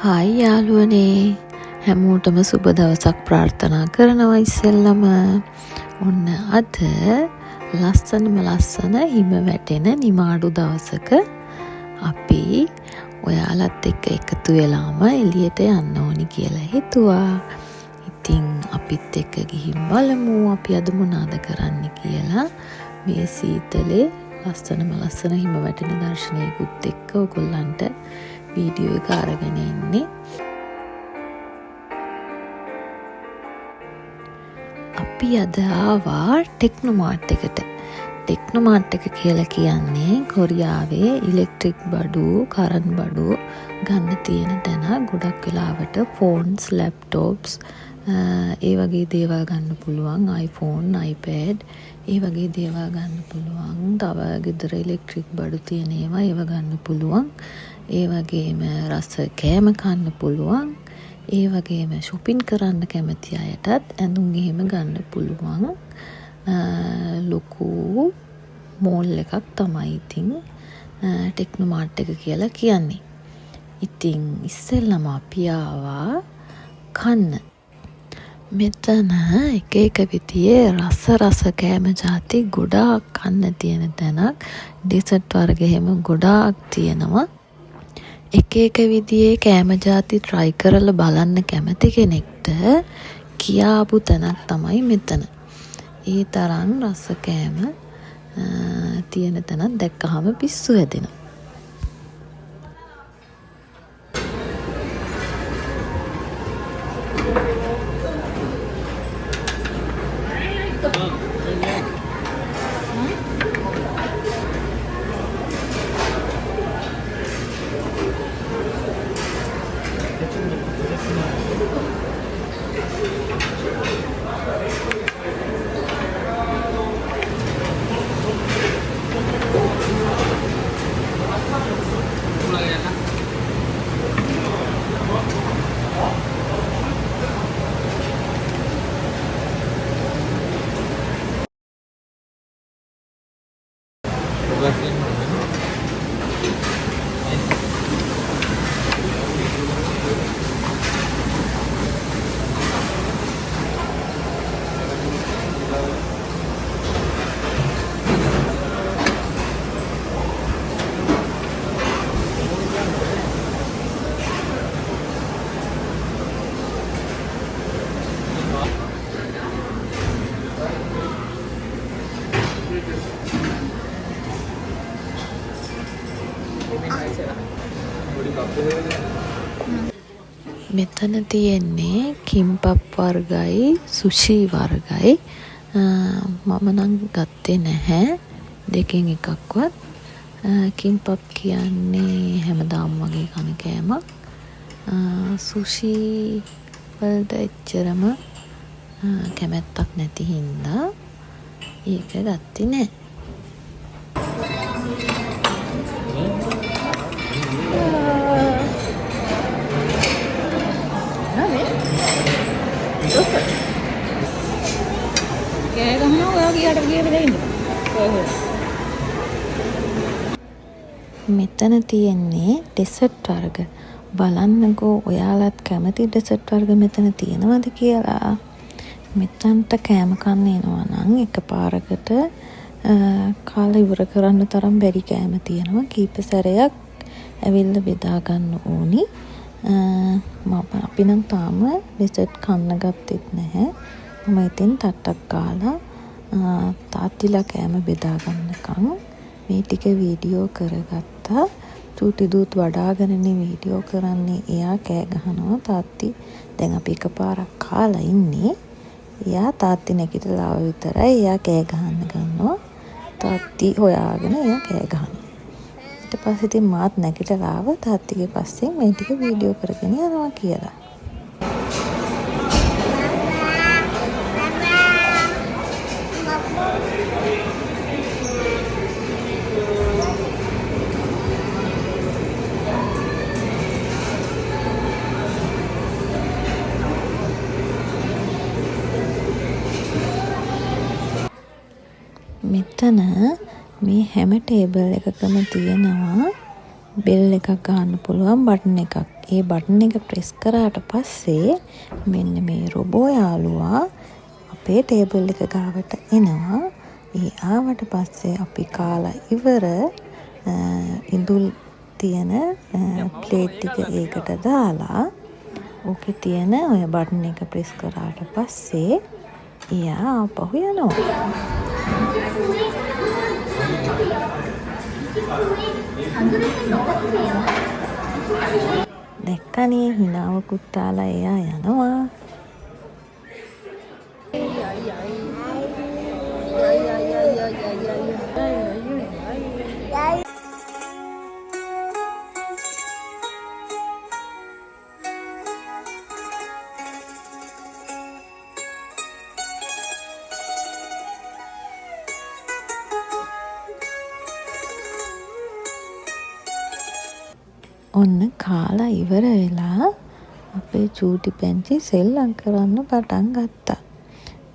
Hi යාළුවනේ හැමෝටම සුබ දවසක් ප්‍රාර්ථනා කරනවා ඉස්සෙල්ලම ඔන්න අද ලස්සන හිම වැටෙන නිමාඩු දවසක අපි ඔයාලත් එක්ක එකතු වෙලාම එළියට යන්න ඕනි කියලා හිතුවා. ඉතින් අපිත් එක්ක ගිහින් බලමු අපි අද මොනවද කරන්න කියලා. මේ සීතලේ ලස්සන හිම වැටෙන දර්ශනයකුත් එක්ක ඔයගොල්ලන්ට වීඩියෝ එක අරගෙන ඉන්නේ. අපි අද ආවා ටෙක්නොමාර්ට් එකට. ටෙක්නොමාර්ට් එක කියලා කියන්නේ කොරියාවේ ඉලෙක්ට්‍රික් බඩු, කරන්ට් බඩු ගන්න තියෙන තැන. ගොඩක් වෙලාවට ෆෝන්ස්, ලැප්ටොප්ස් ඒ වගේ දේවල් ගන්න පුළුවන්. iPhone, iPad ඒ වගේ දේවල් ගන්න පුළුවන්. තව ගෙදර ඉලෙක්ට්‍රික් බඩු තියෙන ඒවා ගන්න පුළුවන්. ඒ වගේම රස කෑම කන්න පුළුවන්. ඒ වගේම shopping කරන්න කැමති අයටත් ඇඳුම් එහෙම ගන්න පුළුවන්. ලොකු මෝල් එකක් තමයි ඉතින් ටෙක්නොමාර්ට් එක කියලා කියන්නේ. ඉතින් ඉස්සෙල්ලම අපි ආවා කන්න. මෙතන එක විදිහේ රස කෑම ಜಾති ගොඩාක් කන්න තියෙන තැනක්. ඩෙසර්ට් වර්ග එහෙම ගොඩාක් තියෙනවා. එක විදිහේ කෑම ಜಾති try කරලා බලන්න කැමති කෙනෙක්ට කියාපු තැනක් තමයි මෙතන. ඒ තරම් රස කෑම තියෙන තැනක් දැක්කහම පිස්සු හැදෙනවා. මෙතන තියෙන්නේ කිම්පප් වර්ගයි, සුෂි වර්ගයි. මම නම් ගත්තේ නැහැ දෙකෙන් එකක්වත්. කිම්පප් කියන්නේ හැමදාම වගේ කන කෑමක්. සුෂි වලට එච්චරම කැමැත්තක් නැති හින්දා ඒක ගත්තේ නැහැ. මෙතන තියෙන්නේ ඩෙසර්ට් වර්ග. බලන්නකෝ ඔයාලත් කැමති ඩෙසර්ට් වර්ග මෙතන තියෙනවද කියලා. මෙතනට කෑම කන්න එනවා නම් එකපාරකට කාලා ඉවර කරන්න තරම් බැරි කෑම තියෙනවා. කීප සැරයක් ඇවිල්ලා බෙදා ගන්න ඕනි. අපි නම් තාම ඩෙසර්ට් කන්න ගත්තෙත් නැහැ. මම ඉතින් තට්ටක් කාලා තාත්තිලා කෑම බෙදා ගන්නකම් මේ ටික වීඩියෝ කරගත්තා. චූටි දූත් වඩාගෙනනේ වීඩියෝ කරන්නේ. එයා කෑ ගහනවා තාත්ති. දැන් අපි එකපාරක් කාලා ඉන්නේ. එයා තාත්ති නැගිටලා ආව විතරයි එයා කෑ ගහන්න ගන්නවා. තාත්ති හොයාගෙන එයා කෑ ගහනවා. ඊට පස්සේ ඉතින් මාත් නැගිටලා ආව තාත්තිගේ පස්සෙන් මේ ටික වීඩියෝ කරගෙන යනවා කියලා. මෙතන මේ හැම ටේබල් එකකම තියෙනවා බෙල් එකක් ගන්න පුළුවන් බටන් එකක්. ඒ බටන් එක ප්‍රෙස් කරාට පස්සේ මෙන්න මේ රොබෝ යාළුවා අපේ ටේබල් එක ගාවට එනවා. ඒ ආවට පස්සේ අපි කාලා ඉවර ඉඳුල් තියෙන ප්ලේට් ටික ඒකට දාලා ඕකේ තියෙන ඔය බටන් එක ප්‍රෙස් කරාට පස්සේ එයා ආපහු යනවා. දැක්කනේ හිනාවකුත් දාලා එයා යනවා. ඔන්න කාලා ඉවර වෙලා අපේ චූටි පැංචි සෙල්ලම් කරන්න පටන් ගත්තා.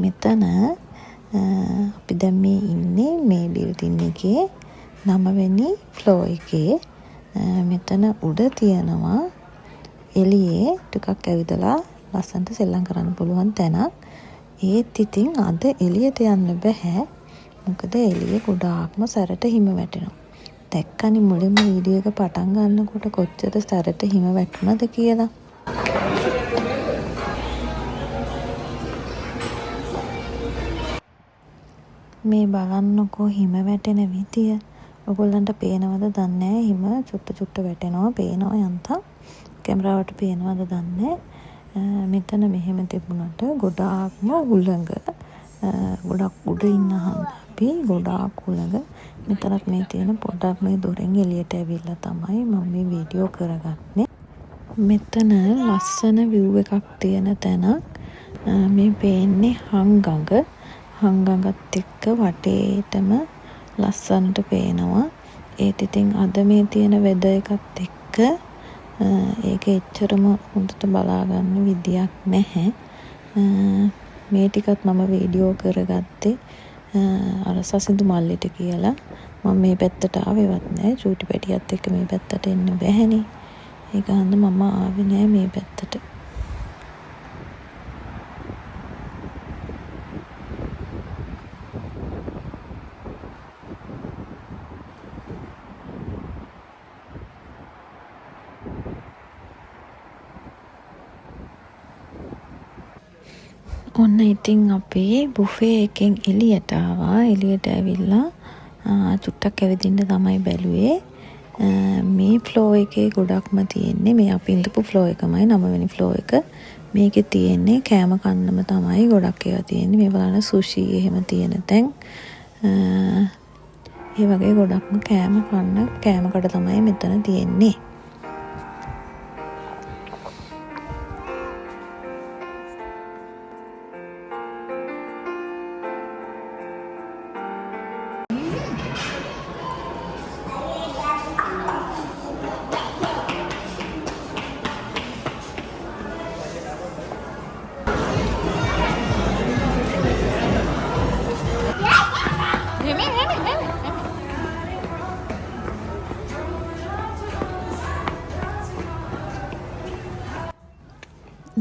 මෙතන අපි දැන් මේ ඉන්නේ මේ බිල්ඩින් එකේ 9 වෙනි ෆ්ලෝර් එකේ. මෙතන උඩ තියනවා එළියේ ටිකක් ඇවිදලා ලස්සනට සෙල්ලම් කරන්න පුළුවන් තැනක්. ඒත් ඉතින් අද එළියට යන්න බෑ. මොකද එළියේ ගොඩාක්ම සැරට හිම වැටෙනවා. දැක්කනේ මුලින්ම වීඩියෝ එක පටන් ගන්නකොට කොච්චර සැරට හිම වැටුණාද කියලා. මේ බලන්නකෝ හිම වැටෙන විදිය. ඔයගොල්ලන්ට පේනවද දන්නේ නැහැ. හිම චුට්ට චුට්ට වැටෙනවා. පේනවා යන්තම්. කැමරාවට පේනවද දන්නේ නැහැ. මෙතන මෙහෙම තිබුණාට ගොඩාක්ම උලඟ. ගොඩක් උඩ ඉන්න අපි ගොඩාක් උලඟ. මෙතනත් මේ තියෙන පොඩ්ඩක් මේ දොරෙන් එළියට ඇවිල්ලා තමයි මම මේ වීඩියෝ කරගන්නේ. මෙතන ලස්සන view එකක් තියෙන තැනක්. මේ පේන්නේ හංගඟ. හංගඟත් එක්ක වටේටම ලස්සනට පේනවා. ඒත් ඉතින් අද මේ තියෙන වෙදර් එකත් එක්ක ඒක එච්චරම හොඳට බලා ගන්න විදියක් නැහැ. මේ ටිකත් මම වීඩියෝ කරගත්තේ අර සසිඳු මල්ලිට කියලා. මම මේ පැත්තට ආවෙවත් නැහැ. චූටි පැටියත් එක්ක මේ පැත්තට එන්න බැහැනේ. ඒක හන්ද මම ආවේ නැහැ මේ පැත්තට. ඔන්න ඉතින් අපේ බුෆේ එකෙන් එළියට ආවා. එළියට ඇවිල්ලා චුට්ටක් ඇවිදින්න තමයි බැලුවේ. මේ ෆ්ලෝර් එකේ ගොඩක්ම තියෙන්නේ මේ අපි ඉඳපු ෆ්ලෝර් එකමයි 9 වෙනි ෆ්ලෝර් එක. මේකේ තියෙන්නේ කෑම කන්නම තමයි ගොඩක් ඒවා තියෙන්නේ. මේ බලන්න සුෂි එහෙම තියෙන තැන්. ඒ වගේ ගොඩක්ම කෑමකට තමයි මෙතන තියෙන්නේ.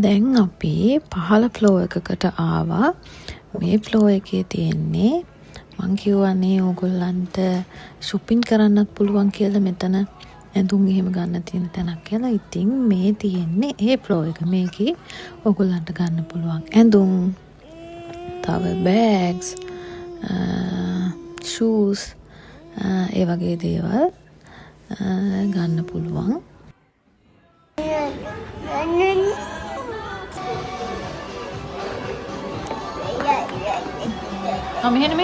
දැන් අපි 15 ෆ්ලෝර් එකකට ආවා. මේ ෆ්ලෝර් එකේ තියෙන්නේ මං කියවනේ ඕගොල්ලන්ට shopping කරන්නත් පුළුවන් කියලා මෙතන ඇඳුම් එහෙම ගන්න තියෙන තැනක් කියලා. ඉතින් මේ තියෙන්නේ ඒ ෆ්ලෝර් එක. මේකේ ඕගොල්ලන්ට ගන්න පුළුවන් ඇඳුම්, තව bags, shoes ඒ වගේ දේවල් ගන්න පුළුවන්. මෙහෙම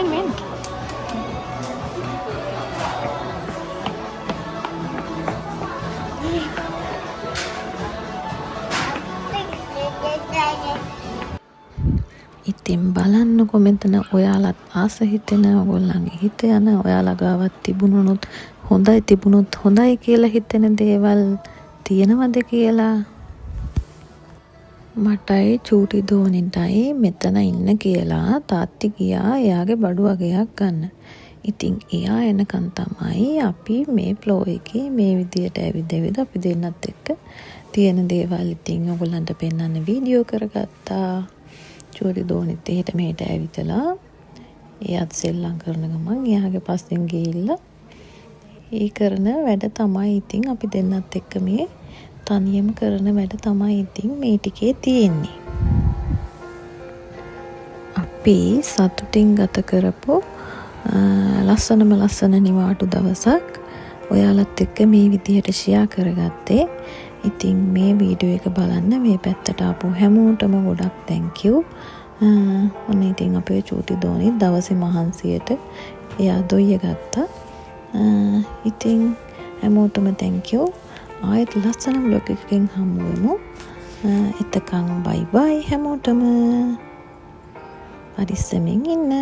ඉතින් බලන්නකො මෙතන ඔයාලත් ආස හිතෙන ඔයගොල්ලන්ගේ හිත යන ඔයාලා ගාවත් තිබුණොත් හොඳයි කියලා හිතෙන දේවල් තියෙනවද කියලා. මටයි චූටි දෝනින්ටයි මෙතන ඉන්න කියලා තාත්ති ගියා එයාගේ බඩු වගයක් ගන්න. ඉතින් එයා එනකන් තමයි අපි මේ ෆ්ලෝ එකේ මේ විදියට ඇවිද අපි දෙන්නත් එක්ක තියෙන දේවල් ඉතින් ඔයගොල්ලන්ට පෙන්වන්න වීඩියෝ කරගත්තා. චූටි දෝනිත් එහෙට මෙහෙට ඇවිදලා එයාත් සෙල්ලම් කරන ගමන් එයාගේ පස්සෙන් ගිහිල්ලා ඒ කරන වැඩ තමයි ඉතින් අපි දෙන්නත් එක්ක මේ තනියම කරන වැඩ තමයි ඉතින් මේ ටිකේ තියෙන්නේ. අපි සතුටින් ගත කරපු ලස්සන නිවාඩු දවසක් ඔයාලත් එක්ක මේ විදිහට ෂෙයා කරගත්තේ. ඉතින් මේ වීඩියෝ එක බලන්න මේ පැත්තට ආපු හැමෝටම ගොඩක් thank you. ඔන්න ඉතින් අපේ චූටි දෝනි දවසේ මහන්සියට එයා දොයිය ගත්තා. ඉතින් හැමෝටම thank you. ආයෙත් ලස්සන vlog එකකින් හමු වෙමු. එතකන් bye bye හැමෝටම. පරිස්සමෙන් ඉන්න.